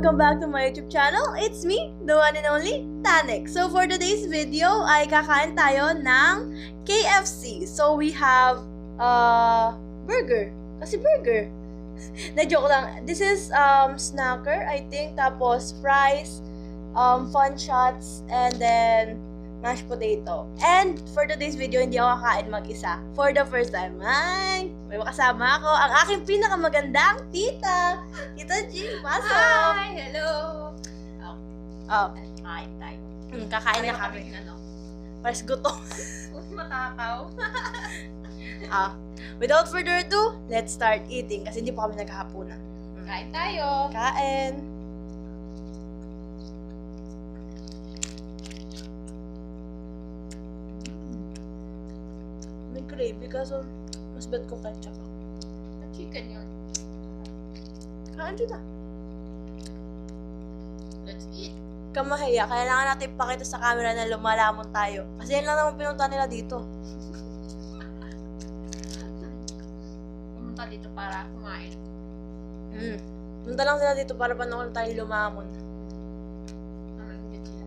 welcome back to my YouTube channel. It's me, the one and only Tanik. So for today's video ay kakain tayo ng KFC. So we have burger. Kasi burger. Na-joke lang. This is snacker, I think. Tapos fries, fun shots, and then mashed potato. And for today's video, hindi ako kakain mag-isa. For the first time, may makasama ako. Ang aking pinakamagandang tita. Tita G, pasok. Hi! Hello! Oh, Kain tayo. kakain na kami. Pares gutom. Matakaw. Without further ado, let's start eating. Kasi hindi pa kami naghahapunan. Kain tayo. Kain. May gravy kaso mas bet ko ketchup. Chicken yun. Kain dito. Let's eat. Kamahiya, kailangan natin ipakita sa camera na lumalamon tayo. Kasi yan lang naman pinunta nila dito. Pumunta dito para kumain. Punta lang sila dito para panoorin tayo lumamon. Namangit sila.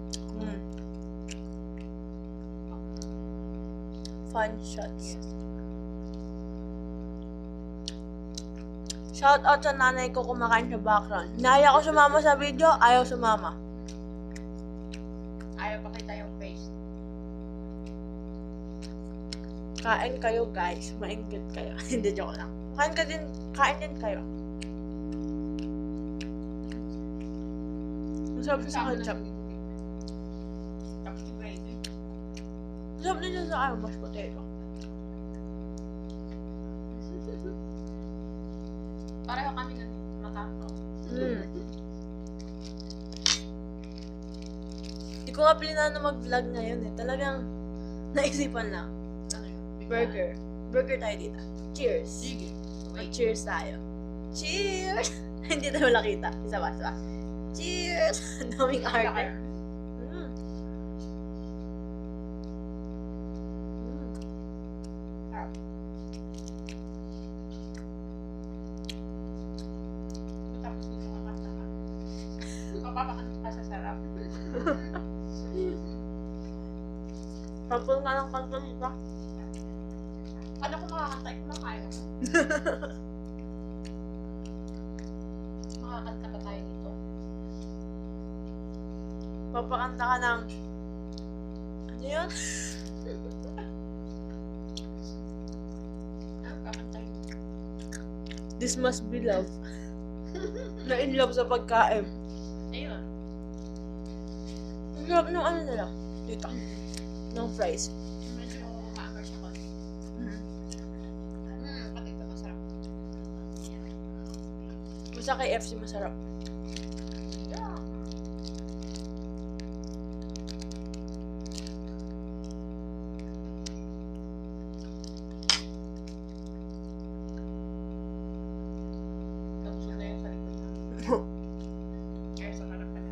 Fun shots. Shout out sa nanay ko kumakain sa background. Naya ko sumama sa video, ayaw sumama. Ayaw pa kita yung face. Kain kayo guys, mainggit kayo. Hindi, joke lang. Kain din kayo. Masarap siya sa ketchup. Tapos yung gravy. Masarap din siya sa mashed potato. Pareho kami na matakaw. Hindi ko nga plinano na mag-vlog ngayon eh. Talagang naisipan lang. Ano yun? Burger. Burger tayo dito. Cheers. Sige. Mag-cheers tayo. Cheers! Hindi tayo nakita. Isa ba? Cheers! Ang daming arte. Tapos dito ka kanta. Mapapakanta ka sa sarap. Pampun nga ng kanta nito. Ano kung makakanta? Kumakain ako. Makakanta ba tayo dito? Papakanta ka ng... Ano yun? Kakanta yun. This must be love. Na in love sa pagkain. Ayun. Ang sarap ng ano nila. Dito. Ng fries. Medyo maangar siya ko. Pati ito masarap. Basta KFC masarap. Yeah. Tapos na yung sa likod na. Kaya sa harap ka na.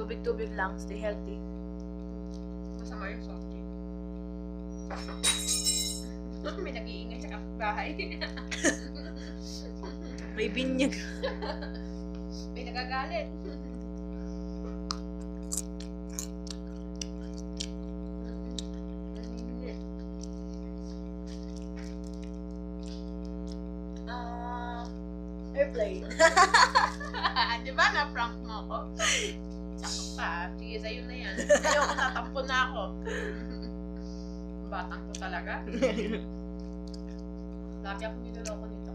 Tubig-tubig lang. Stay healthy. Masama yung soft drink. May nag-iingay sa kapitbahay. May binyag. May nagagalit. Airplane. Di ba na-prank mo ako? Sakto pa. Sige, sa'yo na yan. Ayoko, tatampo na ako. Batang ko talaga. Lagi ako niloloko nito.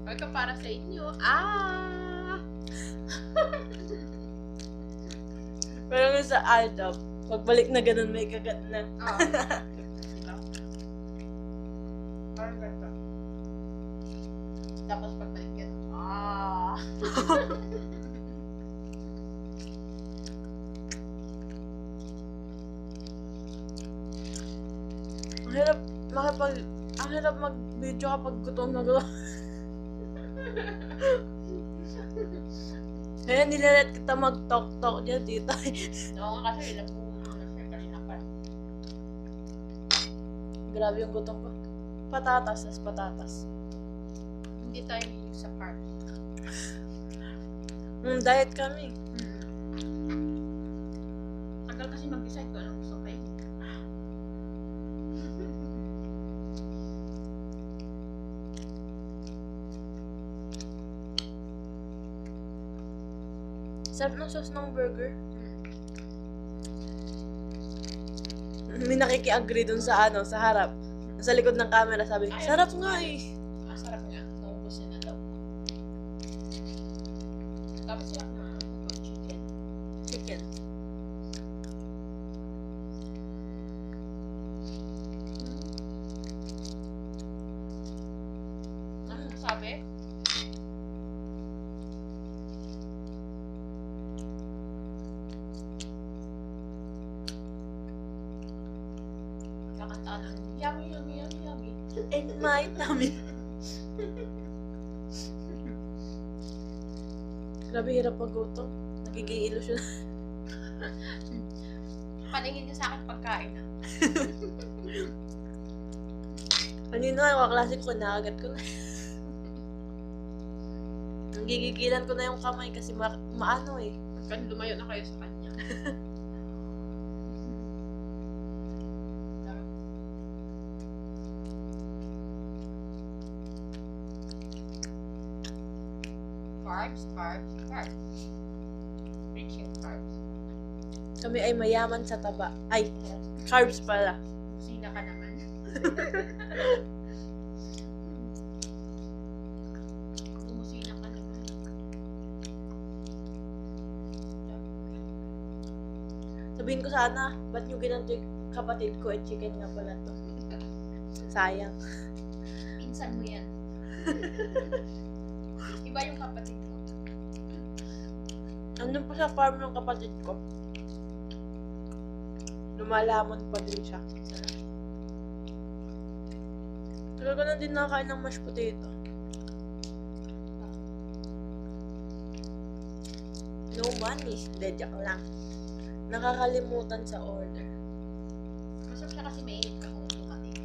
Ito para sa inyo. Pero nga sa Aldab, pagbalik na ganun may kagat na. Parang ganito. Tapos pagbalik yan. Ang hirap mag-video kapag gutom na gutom. Kaya nilalat kita mag-talk-talk dyan, tita. Oo nga kasi nag-uulo na siya kanina pa. Grabe yung gutom ko. Patatas, tas patatas. Hindi tayo hilig sa carbs. Diet kami. Tagal kasi mag-decide ko anong gusto kayo. Sarap ng sauce ng burger. May nakiki-agree dun sa sa harap. Sa likod ng camera, sabi, Ay, sarap ano, nga eh. Masarap nga. Naubos na daw. Tapos sila chicken. Chicken. Ano sabi? Kakantaan ng yummy, yummy, yummy, yummy. And my tummy. Grabe, hirap magutom. Nagiging ilusyon. Paningin niya sa akin pagkain na. Kanina, yung kaklase ko, nakagat ko na. Nagigigilan ko na yung kamay kasi maano eh. Kan lumayo na kayo sa kanya. Carbs, carbs, carbs. Rich in carbs. Kami ay mayaman sa taba. Ay, carbs pala. Sina ka naman. Umusina ka naman. Sabihin ko sana, ba't nyo ginanto yung kapatid ko at chicken nga pala to? Sayang. Pinsan mo yan. Iba yung kapatid mo. Ano pa sa farm ng kapatid ko? Lumalamon pa din siya. Tagal ko na din nakakain ng mashed potato. No money. Hindi, joke lang. Nakakalimutan sa order. Masarap siya kasi may init ka kung dumating.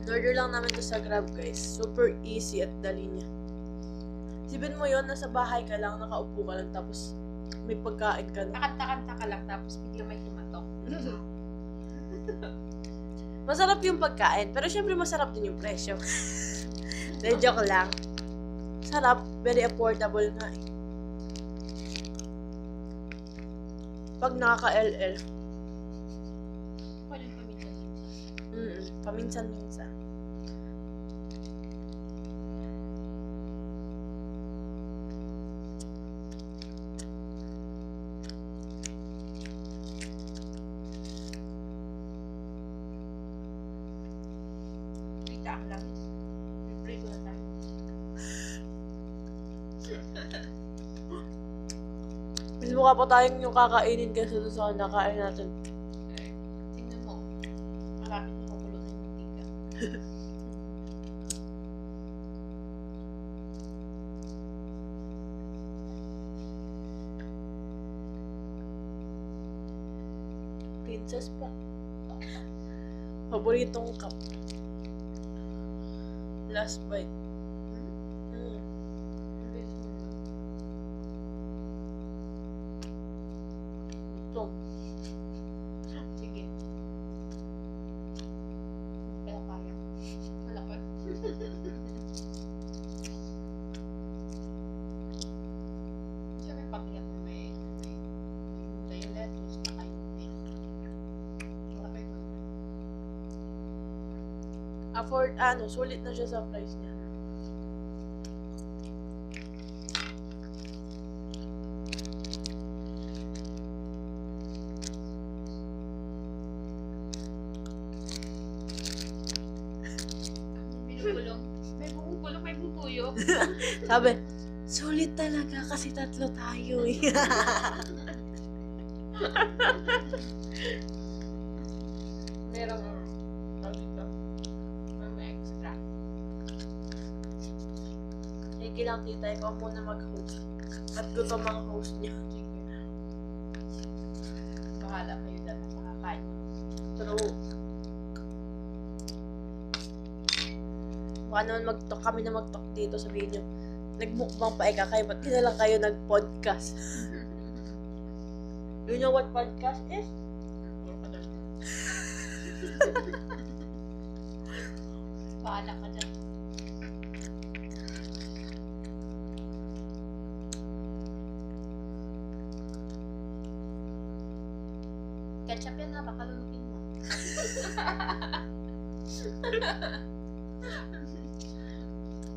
Order lang namin to sa Grab, guys. Super easy at dali niya. Isipin mo yon, nasa bahay ka lang, nakaupo ka lang, tapos may pagkain ka na. Takanta-kanta ka lang tapos bigla may tumatok. Masarap yung pagkain, pero syempre masarap din yung presyo. De, joke lang. Sarap, very affordable nga eh. Pag nakaka-LL. Pwede paminsan-minsan. Paminsan-minsan. Kita ang lang. Pray ko na tayo. Mas mukha pa tayong yung kakainin kasi doon sa nakain natin. Tingnan mo. Marami na kakulot na yung mantika. Princess pa. Paboritong cup. Last bite. Ito. Sige. Kaya kaya. Malakot. Siyempre pamilya mo may lettuce na kayo. Wala kayo ba? Sulit na siya sa price niya. Binubulong. May bubulong, may bubuyo. Sabi, sulit talaga kasi tatlo tayo eh. Merong, tawag dito, lang, tita. Ikaw muna mag-host. At gutom ang host niya. Sige. Bahala kayo dyan na makakain. True. Baka naman kami na mag-talk dito, sabihin nyo, nagmukbang pa kayo, ba't di na lang kayo nag-podcast? You know what podcast is? Bahala ka dyan. Ketchup yan na, baka lulukin mo.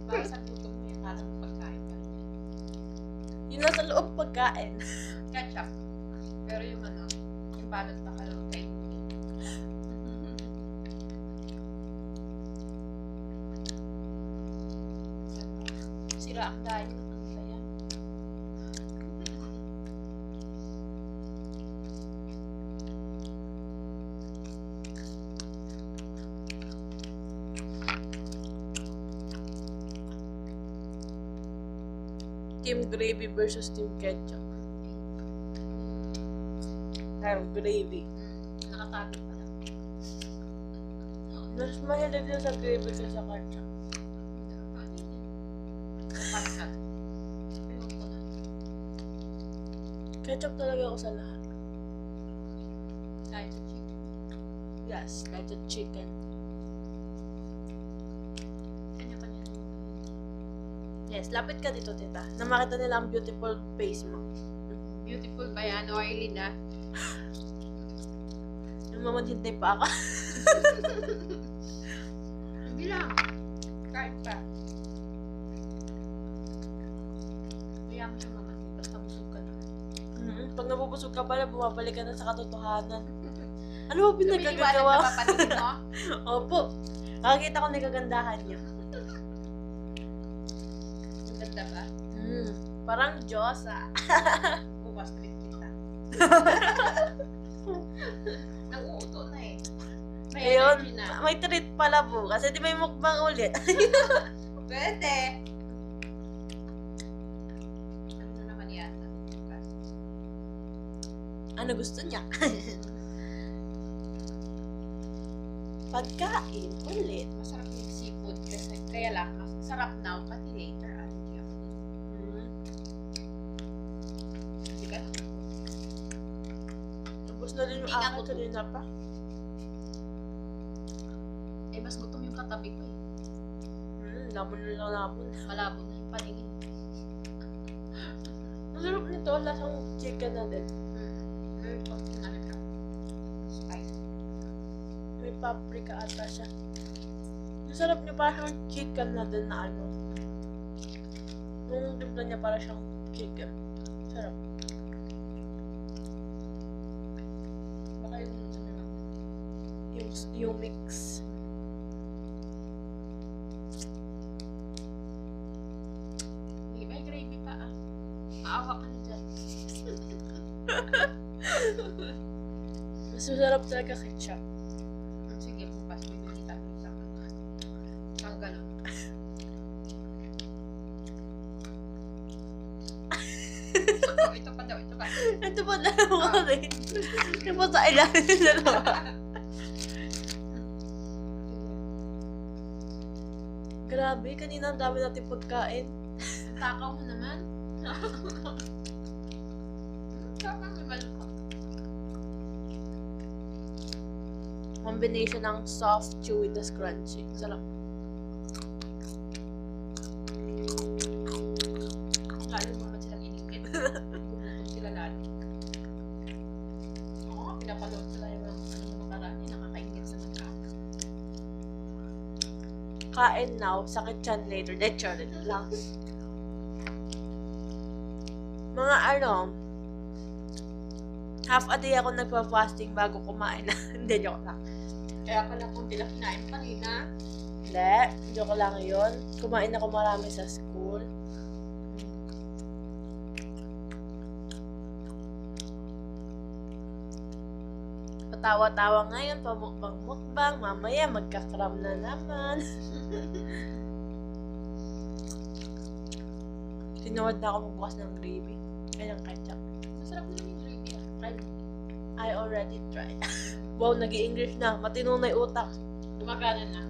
Baka sa gutom mo yung kalang pagkain ka. Yun nasa loob pagkain. Ketchup. Pero yung yung balot na kalukin. Sira ang dayo. Ano ba yan? Team gravy versus team ketchup. Gravy. Nakatago pa lang. Mas mahilig na sa gravy kaysa sa ketchup. Pasat. Ketchup talaga ako sa lahat. Kahit sa chicken. Yes, kahit sa chicken. Kanya-kanya. Yes, lapit ka dito, tita. Na makita nila ang beautiful face mo. Beautiful ba yan? Oily na. Yung mamadhintay pa ako. Hindi lang. Kain pa. Kaya mo siya mamati. Basta busog ka na. Pag nabubusog ka pala, bumabalik ka na sa katotohanan. Ano ba Tumiliwanag pinagkagagawa? na ba paningin mo? Opo. Nakakita ko na yung kagandahan niya. Ang ganda ba? Parang Diyos, ah. Bukas trip kita. Nag-uuto na eh. May Ayun, energy na. may treat pala po. Kasi di may mukbang ulit. Pwede. Ano na naman yata? Ano gusto niya? Pagkain ulit. Masarap yung seafood kasi kaya lang, mas sarap now, pati later. Allergy ako. Hindi ka na. Tapos na rin yung Hindi nga akin gutom. kanina pa. Eh, mas gutom yung katabi ko eh. Lamon na lang lamon. Malabo na yung paningin. Ang sarap nito, lasang chicken na din. Very coffee na siya. Spice. May paprika ata siya. Ang sarap niya parang chicken na din na ano. Nung timpla niya para siyang chicken. Sarap. Baka yung ano lang. Yung mix. May gravy pa ah. Maawa ka na dyan. Mas masarap talaga ketchup. Sige, bukas bibili tayo sa isang galon. Ito pa daw, ito pa. Ito pa dalawa rin. Ito pa sa ilalim ng dalawa. Grabe, kanina ang dami natin pagkain. Takaw mo naman. Takaw mo naman. Combination ng soft, chewy, tas crunchy. Sarap. Lalo mo naman silang inigit. Gugutom sila lalo. Oo, pinapaload sila yung mga makarani. Nakakaingit sa mga Kain now, sakit chan later. Lecture lang. Mga ano, half a day ako nagpa-fasting bago kumain. Hindi, joke lang. Kaya pala kung di lang kinain kanina. Hindi, joke lang yun. Kumain ako marami sa school. Patawa-tawa ngayon, pamukbang-mukbang, mamaya magkakram na naman. Tinawad na ako magbukas ng gravy. Ay, ng ketchup. Masarap naman yung gravy. Try mo. I already tried. Wow, nag-i-English na. Matino na yung utak. Gumagana na.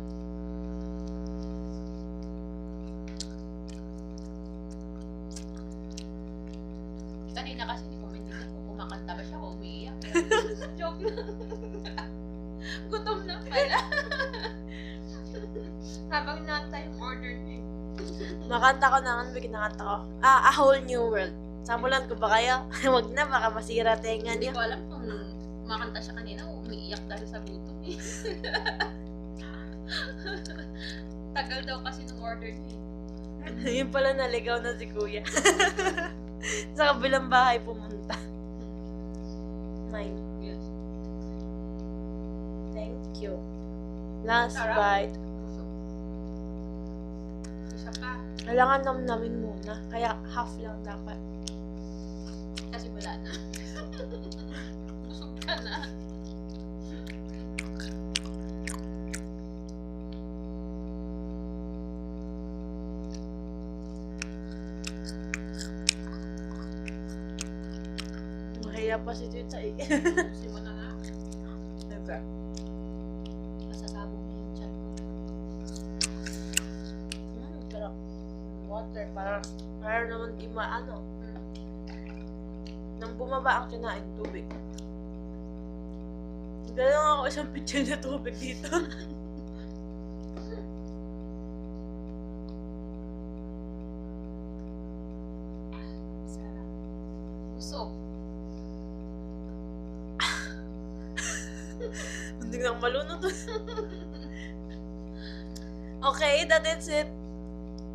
Kanina kasi hindi ko maintindihan kung kumakanta ba siya o umiiyak. Joke lang. Gutom na pala. Habang nata yung order niya. Nakanta ko na, ano ba kinakanta ko? A Whole New World. Sampulan ko ba kayo? Wag na, baka masira tenga Hindi niyo. ko alam kung kumakanta siya kanina o umiiyak dahil sa gutom eh. Tagal daw kasi nung order niya eh. Yun pala naligaw na si kuya. Sa kabilang bahay pumunta. Mine. Yes. Thank you. Last Sarap. bite. Isa pa. Kailangan namnamin muna. Kaya half lang dapat. Kasi wala na. Busog ka na. Mahiya pa si Tita eh. Gusto mo na nga. Okay. Masasabog na yung chan ko. Sarap. Water. Para naman di maano. Nang bumaba ang kinain tubig. Galang ako isang pitsil na tubig dito. Sarap. Busog. Hindi nang malunod. Okay, that is it.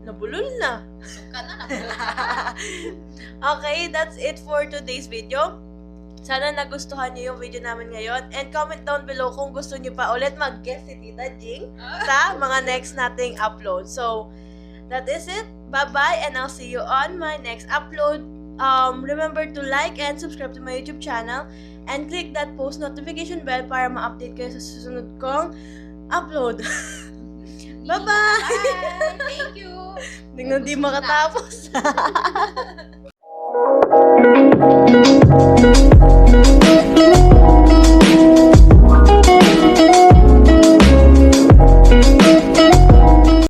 Nabulol na. Busog ka na. Napulog ka na. Okay, that's it for today's video. Sana nagustuhan niyo yung video namin ngayon. And comment down below kung gusto niyo pa ulit mag-guest si Tita Jing sa mga next nating upload. So, that is it. Bye-bye and I'll see you on my next upload. Remember to like and subscribe to my YouTube channel and click that post notification bell para ma-update kayo sa susunod kong upload. Bye-bye! Bye! Thank you! Hindi na di makatapos.